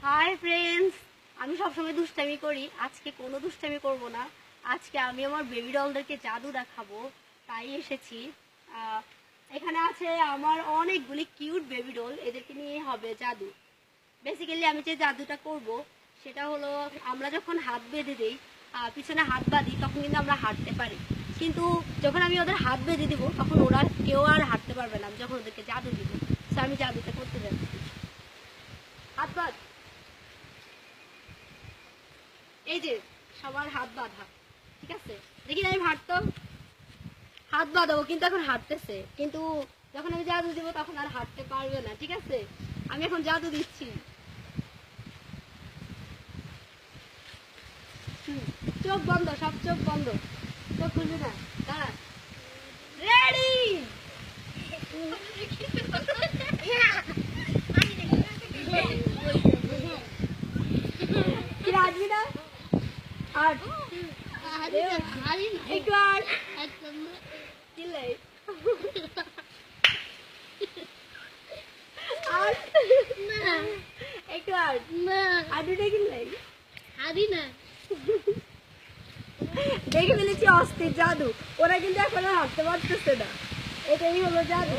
Hi friends, আমি সবসময় দুষ্টামি করি, আজকে কোনো দুষ্টামি করব না। আজকে আমি আমার বেবি ডলদেরকে জাদু দেখাবো, তাই এসেছি। এখানে আছে আমার অনেকগুলি কিউট বেবি ডল, এদেরকে নিয়ে হবে জাদু। বেসিক্যালি আমি যে জাদুটা করব সেটা হলো, আমরা যখন হাত বেঁধে দিই, পিছনে হাত বাঁধি, তখন কিন্তু আমরা হাঁটতে পারি। কিন্তু যখন আমি ওদের হাত বেঁধে দিব তখন ওরা কেউ আর হাঁটতে পারবে না, যখন ওদেরকে জাদু দিব। তো আমি জাদুটা করতে যাচ্ছি। হাত বাঁধ। এই যে সবার হাত বাঁধা, ঠিক আছে? দেখি আমি হাঁটতো, হাত বাঁধাবো, কিন্তু এখন হাঁটতেছে। কিন্তু যখন আমি জাদু দিব তখন আর হাঁটতে পারবে না, ঠিক আছে? আমি এখন জাদু দিচ্ছি। চোখ বন্ধ, সব চোখ বন্ধ, চোখ খুলবি না। দাঁড়া, রেডি। কি আসবি না? আর একটু আর কিলে আর একটু আর আর দুটো কিনলে হারি না। দেখে ফেলেছি অস্থির জাদু। ওরা কিন্তু এখন আর হাঁটতে পারতেছে না, এটাই হলো জাদু।